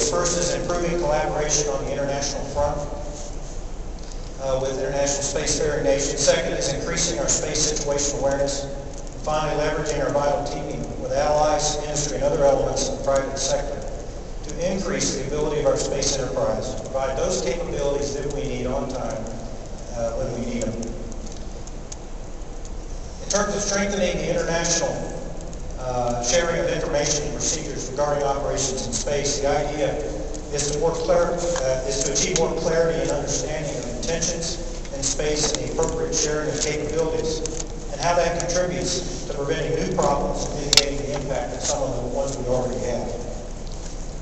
capabilities. First is improving collaboration on the international front with international spacefaring nations. Second is increasing our space situational awareness. And finally, leveraging our vital teaming with allies, industry, and other elements of the private sector to increase the ability of our space enterprise to provide those capabilities that we need on time when we need them. In terms of strengthening the international sharing of information and procedures regarding operations in space, the idea is to achieve more clarity and understanding of intentions in space and the appropriate sharing of capabilities, and how that contributes to preventing new problems and mitigating the impact of some of the ones we already have.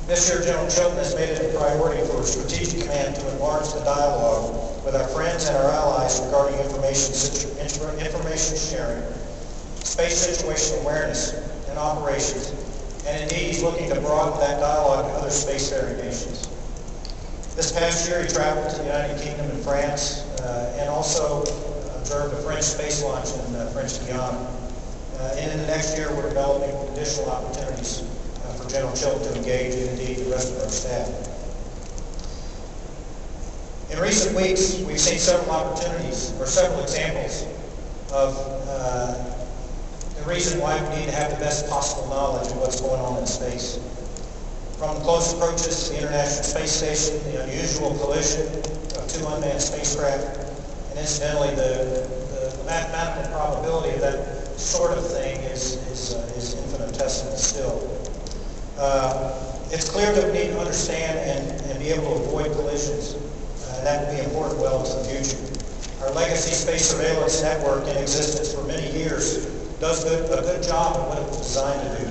This year, General Chilton has made it a priority for Strategic Command to enlarge the dialogue with our friends and our allies regarding information sharing, space situational awareness, and operations, and indeed he's looking to broaden that dialogue to other spacefaring nations. This past year he traveled to the United Kingdom and France, and also observed a French space launch in French Guiana. And in the next year we're developing additional opportunities for General Chilton to engage, and indeed the rest of our staff. In recent weeks we've seen several opportunities, or several examples of the reason why we need to have the best possible knowledge of what's going on in space. From the close approaches to the International Space Station, the unusual collision of two unmanned spacecraft, and incidentally the mathematical probability of that sort of thing is infinitesimal still. It's clear that we need to understand and be able to avoid collisions, and that will be important well into the future. Our legacy space surveillance network, in existence for many years, does a good job of what it was designed to do.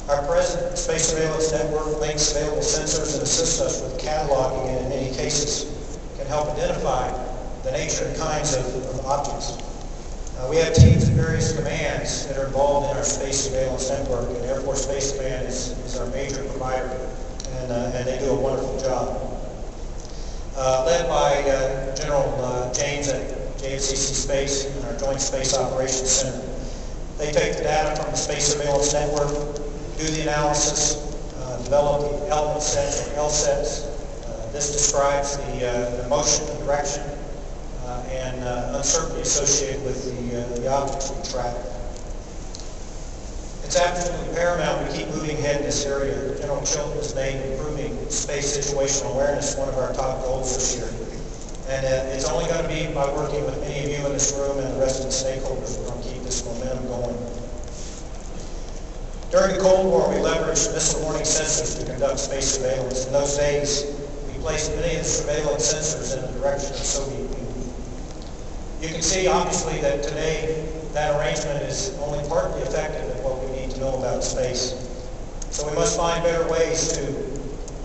Our present space surveillance network links available sensors and assists us with cataloging, and in many cases can help identify the nature and kinds of objects. We have teams in various commands that are involved in our space surveillance network, and Air Force Space Command is our major provider, and they do a wonderful job. Led by General James at JFCC Space and our Joint Space Operations Center. They take the data from the space surveillance network, do the analysis, develop the element sets or L sets. This describes the motion, the direction, and uncertainty associated with the objects we track. It's absolutely paramount we keep moving ahead in this area. General Chilton has made improving space situational awareness one of our top goals this year. And it's only going to be by working with many of you in this room and the rest of the stakeholders we're going to keep this momentum going. During the Cold War, we leveraged missile warning sensors to conduct space surveillance. In those days, we placed many of the surveillance sensors in the direction of the Soviet Union. You can see, obviously, that today that arrangement is only partly effective at what we need to know about space. So we must find better ways to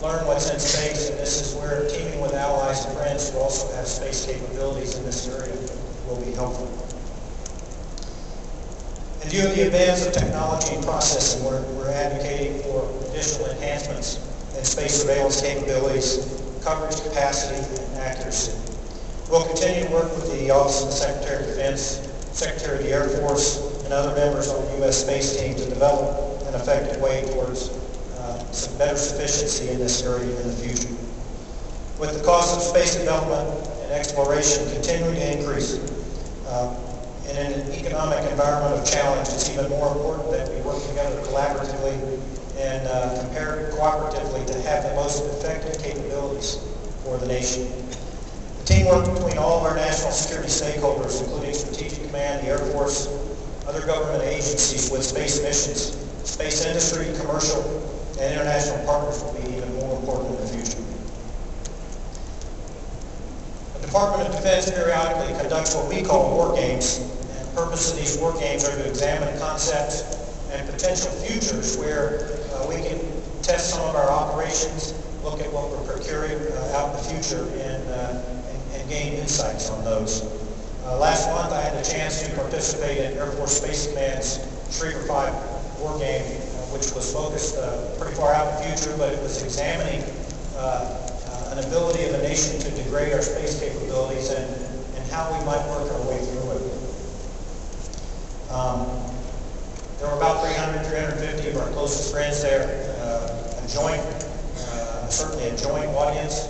learn what's in space, and this is where teaming with allies and friends who also have space capabilities in this area will be helpful. In view of the advance of technology and processing, we're advocating for additional enhancements in space surveillance capabilities, coverage capacity, and accuracy. We'll continue to work with the Office of the Secretary of Defense, Secretary of the Air Force, and other members on the U.S. space team to develop an effective way towards some better sufficiency in this area in the future. With the cost of space development and exploration continuing to increase, in an economic environment of challenge, it's even more important that we work together collaboratively and compare cooperatively to have the most effective capabilities for the nation. The teamwork between all of our national security stakeholders, including Strategic Command, the Air Force, other government agencies with space missions, space industry, commercial, and international partners will be even more important in the future. The Department of Defense periodically conducts what we call war games, and the purpose of these war games are to examine concepts and potential futures where we can test some of our operations, look at what we're procuring out in the future, and gain insights on those. Last month I had the chance to participate in Air Force Space Command's Shriever 5 war game, which was focused pretty far out in the future, but it was examining an ability of the nation to degrade our space capabilities and how we might work our way through it. There were about 300, 350 of our closest friends there. A joint certainly a joint audience.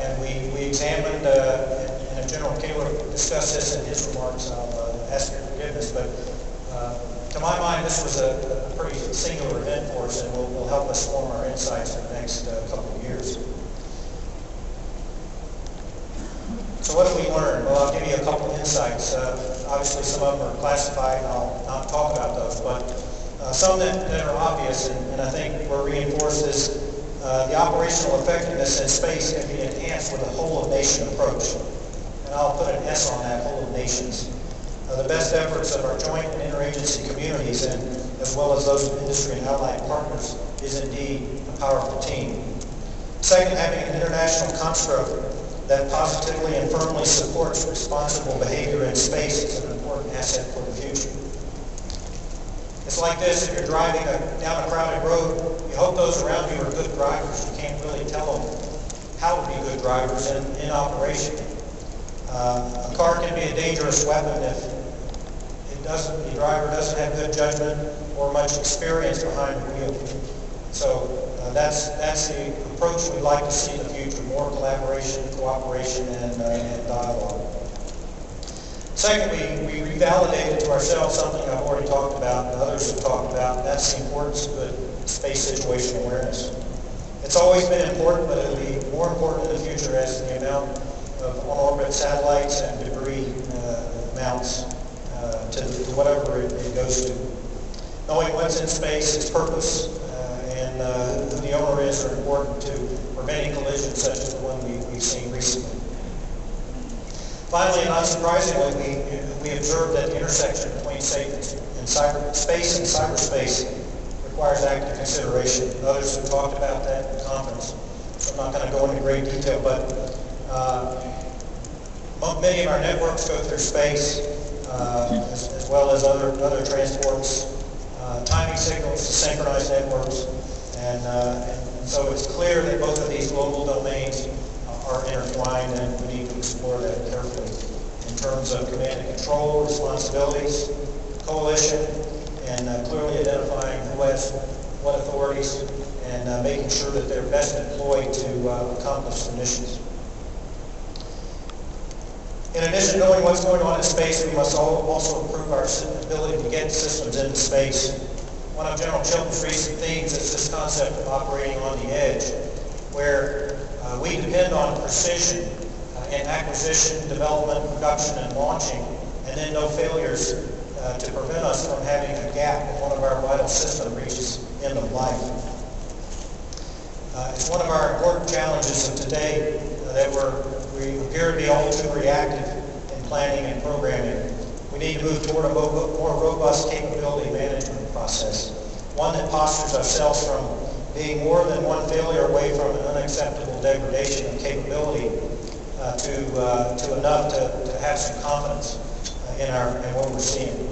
And we examined, and if General Kaler discussed this in his remarks, I'll ask your forgiveness, but to my mind, this was a pretty singular event for us, and will help us form our insights for the next couple of years. So what did we learn? Well, I'll give you a couple of insights. Obviously, some of them are classified, and I'll not talk about those, but some that are obvious, and I think were reinforced is the operational effectiveness in space can be enhanced with a whole-of-nation approach. And I'll put an S on that, whole of nations. The best efforts of our joint and interagency communities, and as well as those of industry and allied partners, is indeed a powerful team. Second, having an international construct that positively and firmly supports responsible behavior in space is an important asset for the future. It's like this: if you're driving down a crowded road, you hope those around you are good drivers. You can't really tell them how to be good drivers in operation. A car can be a dangerous weapon if the driver doesn't have good judgment or much experience behind the wheel. So that's the approach we'd like to see in the future: more collaboration, cooperation, and dialogue. Second, we revalidated to ourselves something I've already talked about and others have talked about, and that's the importance of good space situational awareness. It's always been important, but it'll be more important in the future as the amount of on-orbit satellites and debris mounts to whatever it goes to. Knowing what's in space, its purpose, and who the owner is are important to preventing collisions such as the one we've seen recently. Finally, and not surprisingly, we observed that the intersection between space and cyberspace requires active consideration. Others have talked about that in the conference, so I'm not going to go into great detail, but many of our networks go through space, as well as other transports, timing signals to synchronize networks, and so it's clear that both of these global domains are intertwined, and we need to explore that carefully in terms of command and control, responsibilities, coalition, and clearly identifying who has what authorities, and making sure that they're best employed to accomplish the missions. In addition to knowing what's going on in space, we must also improve our ability to get systems into space. One of General Chilton's recent themes is this concept of operating on the edge, where we depend on precision in acquisition, development, production, and launching, and then no failures to prevent us from having a gap if one of our vital systems reaches end of life. It's one of our important challenges of today that we appear to be all too reactive in planning and programming. We need to move toward a more robust capability management process, one that postures ourselves from being more than one failure away from an unacceptable degradation of capability to enough to have some confidence in what we're seeing.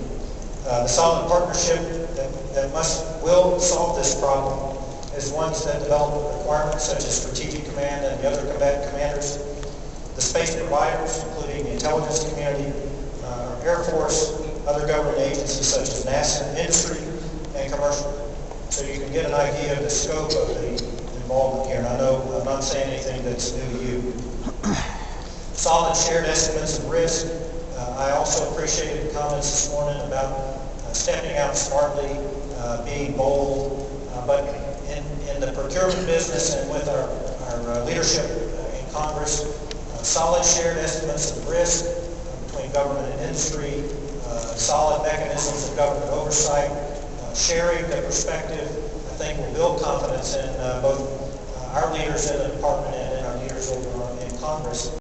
The solid partnership that will solve this problem is ones that develop requirements such as strategic command and the other combatant commanders, the space providers, including the intelligence community, our Air Force, other government agencies such as NASA, industry, and commercial. So you can get an idea of the scope of the involvement here. And I know I'm not saying anything that's new to you. Solid shared estimates of risk. I also appreciated the comments this morning about stepping out smartly, being bold, but in the procurement business and with our leadership in Congress, solid shared estimates of risk between government and industry, solid mechanisms of government oversight, sharing the perspective, I think will build confidence in both our leaders in the department and in our leaders over in Congress.